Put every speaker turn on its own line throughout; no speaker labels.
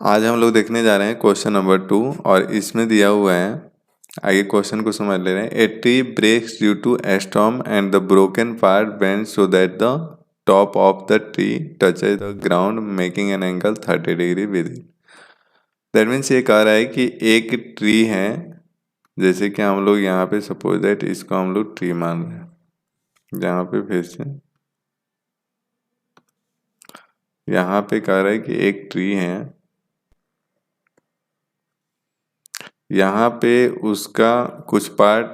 आज हम लोग देखने जा रहे हैं क्वेश्चन नंबर 2 और इसमें दिया हुआ है। आगे क्वेश्चन को समझ ले रहे हैं। A tree breaks due to a storm and the broken part bends so that the top of the tree touches the ground making an angle 30 degree with it. That means ये कह रहा है कि एक ट्री है, जैसे कि हम लोग यहाँ पे सपोज दैट इसको हम लोग ट्री मान रहे हैं। यहाँ पे फिर से यहाँ पे कह रहा है कि एक ट्री है, यहाँ पे उसका कुछ पार्ट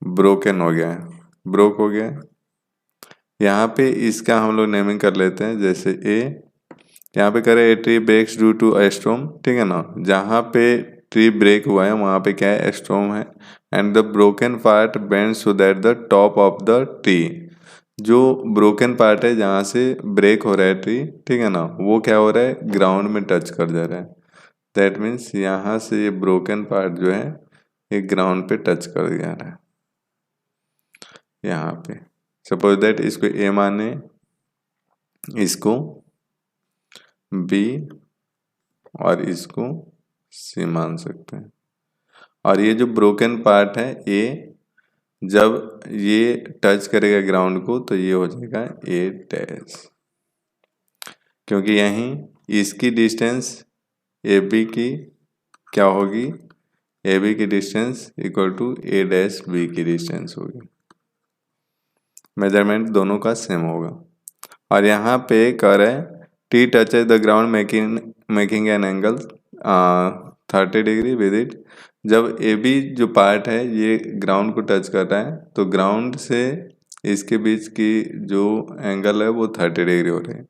ब्रोकन हो गया है, ब्रोक हो गया है। यहाँ पे इसका हम लोग नेमिंग कर लेते हैं, जैसे ए यहाँ पे करे a tree breaks due to a storm, ठीक है ना। जहाँ पे ट्री ब्रेक हुआ है वहाँ पे क्या है, स्टॉर्म है। And the broken part bend so that the top of the tree, जो ब्रोकन पार्ट है जहाँ से ब्रेक हो रहा है ट्री, ठीक है ना, वो क्या हो रहा है, ग्राउंड में टच कर जा रहा है। दैट मीन्स यहाँ से ये ब्रोकन पार्ट जो है ये ग्राउंड पे टच कर जा रहा है। यहाँ पे सपोज दैट इसको ए माने, इसको बी और इसको सी मान सकते हैं। और ये जो ब्रोकन पार्ट है ये जब ये टच करेगा ग्राउंड को तो ये हो जाएगा ए डैश, क्योंकि यहीं इसकी डिस्टेंस ए बी की क्या होगी, ए बी की distance equal to A dash B की डिस्टेंस होगी। मेजरमेंट दोनों का सेम होगा। और यहाँ पे कह रहा है T touches the ground making an angle 30 degree with it. जब ए बी जो पार्ट है ये ग्राउंड को टच कर रहा है तो ग्राउंड से इसके बीच की जो एंगल है वो 30 डिग्री हो रही है।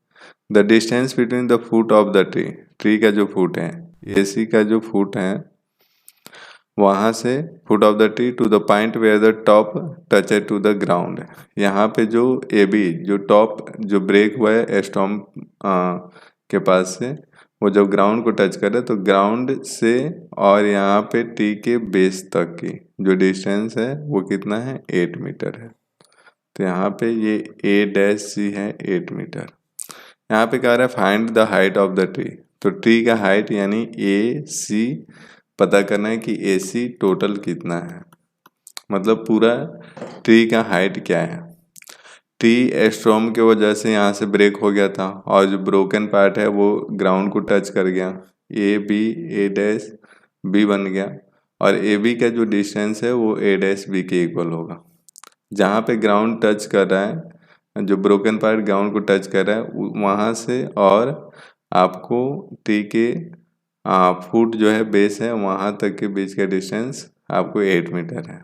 The distance between the foot of the tree, tree का जो फुट है, ए सी का जो फुट है वहाँ से foot of the tree to the point where the top touch to the ground. यहाँ पे जो ए बी जो टॉप जो ब्रेक हुआ है स्टॉर्म के पास से, वो जब ग्राउंड को टच करे तो ग्राउंड से और यहाँ पे ट्री के बेस तक की जो डिस्टेंस है वो कितना है, 8 मीटर है। तो यहाँ पे ये ए डैश सी है 8 मीटर। यहाँ पे कह रहा है find the height of the tree, तो ट्री का हाइट यानी ए सी पता करना है कि ए सी टोटल कितना है, मतलब पूरा ट्री का हाइट क्या है। ट्री स्टॉर्म के वजह से यहाँ से ब्रेक हो गया था और जो ब्रोकन पार्ट है वो ग्राउंड को टच कर गया, A B A dash B बन गया। और ए बी का जो डिस्टेंस है वो ए डैश बी के इक्वल होगा। जहाँ पे ग्राउंड टच कर रहा है, जो ब्रोकन पार्ट ग्राउंड को टच कर रहा है वहाँ से और आपको ट्री के फुट जो है बेस है वहाँ तक के बीच का डिस्टेंस आपको 8 मीटर है।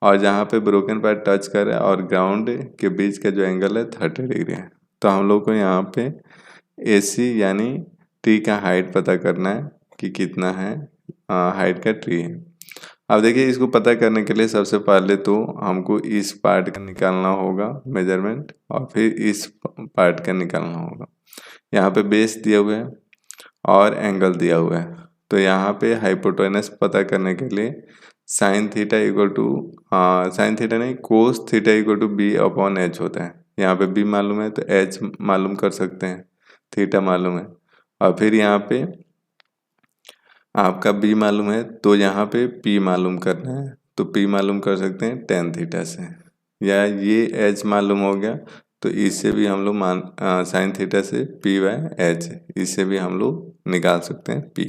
और जहाँ पे ब्रोकन पार्ट टच कर रहा है और ग्राउंड के बीच का जो एंगल है 30 डिग्री है। तो हम लोग को यहाँ पे ए सी यानी ट्री का हाइट पता करना है कि कितना है हाइट का ट्री है। अब देखिए इसको पता करने के लिए सबसे पहले तो हमको इस पार्ट का निकालना होगा मेजरमेंट और फिर इस पार्ट का निकालना होगा। यहाँ पे बेस दिया हुआ है और एंगल दिया हुआ है। तो यहाँ पे हाइपोटेनस पता करने के लिए sine theta equal to sine theta नहीं cos theta equal to B upon H होता है। यहाँ पे बी मालूम है तो एच मालूम कर सकते हैं, थीटा मालूम है। और फिर यहाँ पे आपका बी मालूम है तो यहाँ पे पी मालूम करना है, तो पी मालूम कर सकते हैं टेन थीटा से। या ये एच मालूम हो गया तो इससे भी हम लोग साइन थीटा से पी बाय एच, इससे भी हम लोग निकाल सकते हैं पी।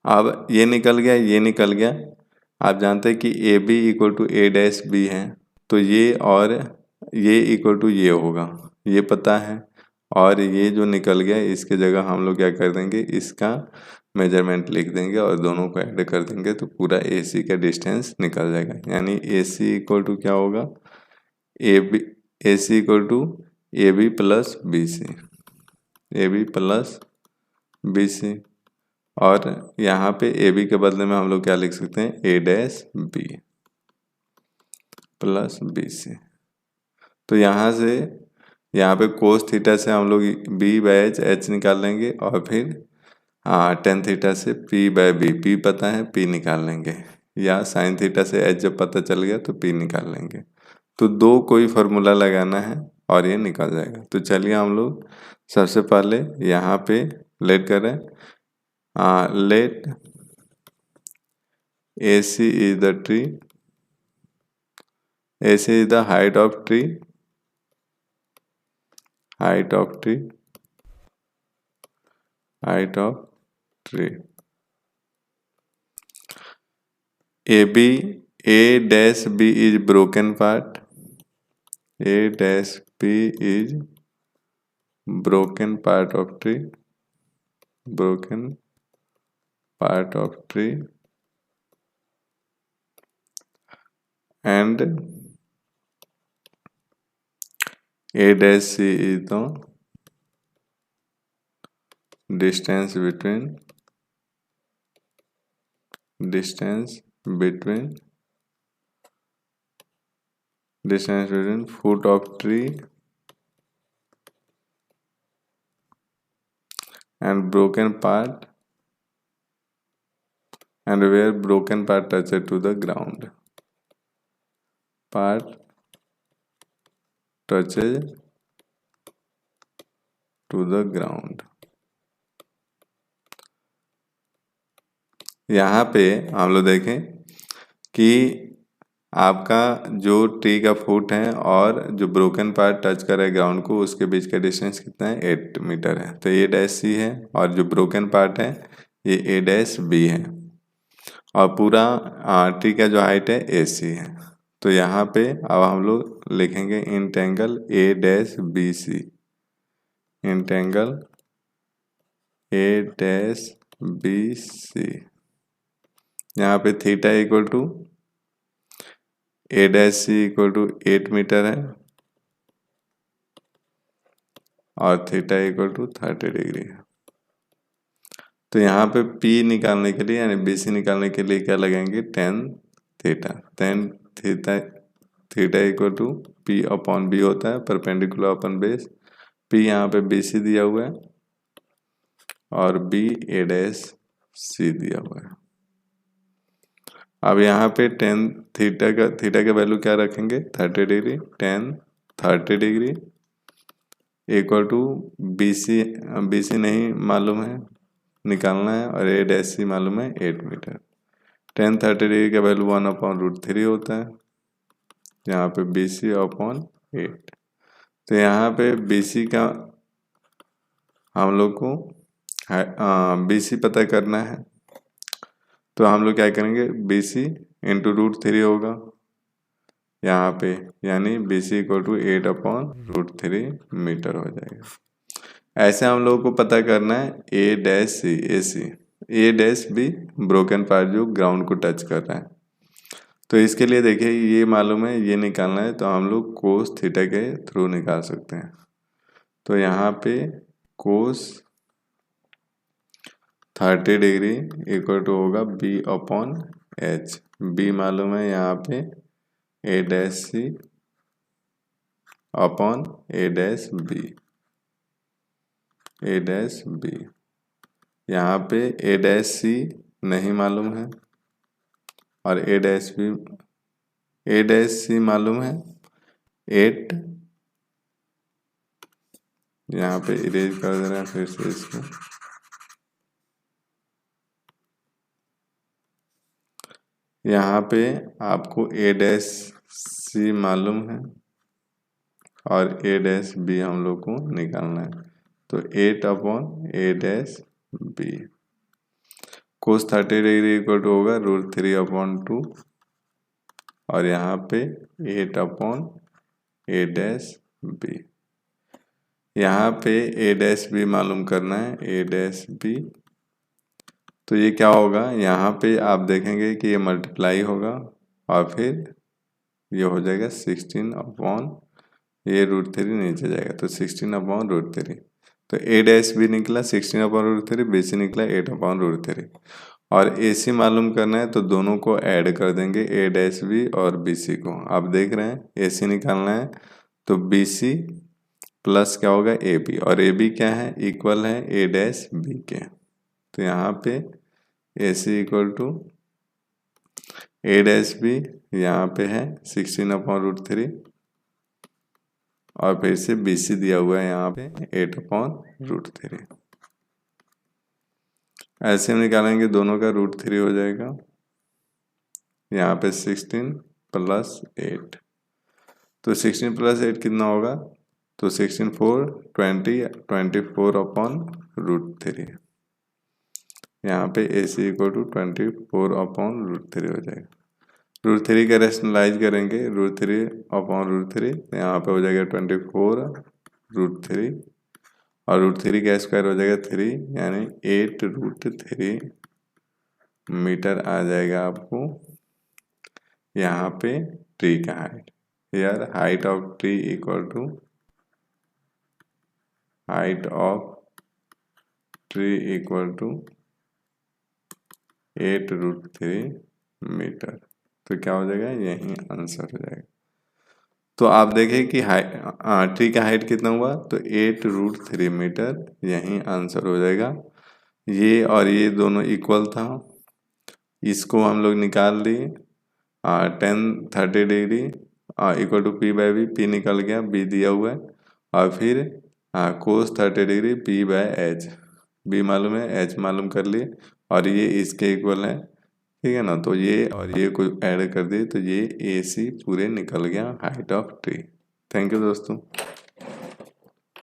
अब ये निकल गया, ये निकल गया। आप जानते हैं कि A B equal to A dash B है, तो ये और ये इक्वल टू ये होगा, ये पता है। और ये जो निकल गया इसके जगह हम लोग क्या कर देंगे, इसका मेजरमेंट लिख देंगे और दोनों को ऐड कर देंगे तो पूरा ए सी का डिस्टेंस निकल जाएगा। यानी ए सी इक्वल टू क्या होगा, A B A C equal to A B plus B C, A B plus B C. और यहाँ पे ए बी के बदले में हम लोग क्या लिख सकते हैं, A dash B plus B C. तो यहाँ से यहाँ पे कोस थीटा से हम लोग बी बाय एच निकाल लेंगे और फिर टेन थीटा से पी बाय बी, पी पता है पी निकाल लेंगे। या साइन थीटा से एच जब पता चल गया तो पी निकाल लेंगे। तो दो कोई फार्मूला लगाना है और ये निकल जाएगा। तो चलिए हम लोग सबसे पहले यहाँ पे लेट करें, late AC is the tree, AC is the height of tree, height of tree, height of tree. A dash B is broken part, A dash B is broken part of tree, broken part of tree, and A dash C is the distance between foot of tree and broken part, and where broken part touches to the ground, part touches to the ground. यहाँ पे हम लोग देखें कि आपका जो tree का foot है और जो ब्रोकन पार्ट टच कर रहा है ग्राउंड को, उसके बीच का डिस्टेंस कितना है, 8 मीटर है। तो A डैश C है और जो ब्रोकन पार्ट है ये A डैश B है और पूरा ट्री का जो हाइट है AC है। तो यहाँ पे अब हम लोग लिखेंगे इंटेंगल A डैश BC, इंटेंगल A डैश BC। यहाँ पे theta equal to A dash C equal to 8 metre है और थीटा इक्वल टू 30 डिग्री है। तो यहाँ पे P निकालने के लिए यानी BC निकालने के लिए क्या लगेंगे, tan theta. tan theta equal to P upon B होता है, परपेंडिकुलर अपॉन बेस। P यहाँ पे BC दिया हुआ है और B A डैश C दिया हुआ है। अब यहाँ पे tan थीटा का वैल्यू क्या रखेंगे, 30 degree. tan 30 degree equal to BC नहीं मालूम है, निकालना है, और A डैश C मालूम है 8 मीटर। tan 30 डिग्री का वैल्यू 1/√3 होता है, यहाँ पे BC अपॉन 8। तो यहाँ पे BC का हम लोग को BC पता करना है, तो हम लोग क्या करेंगे, BC इंटू √3 होगा यहाँ पे, यानी BC इक्वल टू 8/√3 मीटर हो जाएगा। ऐसे हम लोगों को पता करना है A dash C, A dash B broken part जो ग्राउंड को टच कर रहा है। तो इसके लिए देखिए ये मालूम है, ये निकालना है, तो हम लोग कोस थीटा के थ्रू निकाल सकते हैं। तो यहाँ पे कोस 30 डिग्री इक्वल टू होगा B अपॉन H। B मालूम है यहाँ पे A dash C upon A dash B, A dash B। यहाँ पे A डैश C नहीं मालूम है और A डैश C मालूम है 8। यहाँ पे इरेज कर दे रहे हैं फिर से इसको। यहाँ पे आपको A डैश C मालूम है और A डैश B हम लोग को निकालना है। तो 8/A dash B cos 30 degree equal to होगा √3/2 और यहाँ पे 8/A डैश B। यहाँ पे A डैश B मालूम करना है, A डैश B। तो ये क्या होगा, यहाँ पे आप देखेंगे कि ये मल्टीप्लाई होगा और फिर ये हो जाएगा 16/, ये √3 नीचे जाएगा तो 16/√3। तो A डैश B निकला 16/√3, BC निकला 8/√3 और AC मालूम करना है, तो दोनों को ऐड कर देंगे, A डैश B और BC को। आप देख रहे हैं AC निकालना है तो BC प्लस क्या होगा AB, और AB क्या है, इक्वल है A डैश B के। तो यहाँ पे AC equal to A dash B यहाँ पे है 16/√3 और फिर से BC दिया हुआ है यहाँ पे 8/√3। ऐसे हम निकालेंगे, दोनों का √3 हो जाएगा। यहाँ पे 16 + 8, तो 16 + 8 कितना होगा? तो 16 4 20, 24/√3। यहाँ पे AC = 24/√3 हो जाएगा। √3 का रेशनलाइज करेंगे, √3/√3, यहाँ पे हो जाएगा 24√3, और √3 का स्क्वायर हो जाएगा 3, यानी 8√3 मीटर आ जाएगा आपको यहाँ पे ट्री का height. Here height of tree equal to height of tree equal to 8√3 metre. तो क्या हो जाएगा? यही आंसर हो जाएगा। तो आप देखें कि ट्री का हाइट कितना हुआ? तो 8√3 मीटर, यही आंसर हो जाएगा। ये और ये दोनों इक्वल था, इसको हम लोग निकाल लिए। tan 30 degree equal to P/V, P निकल गया, B दिया हुआ है, और फिर cos 30 डिग्री P/H, B मालूम है, H मालूम कर लिए, और ये इसके इक्वल है, ठीक है ना। तो ये और ये को ऐड कर दिए तो ये AC पूरे निकल गया height of tree. Thank you दोस्तों।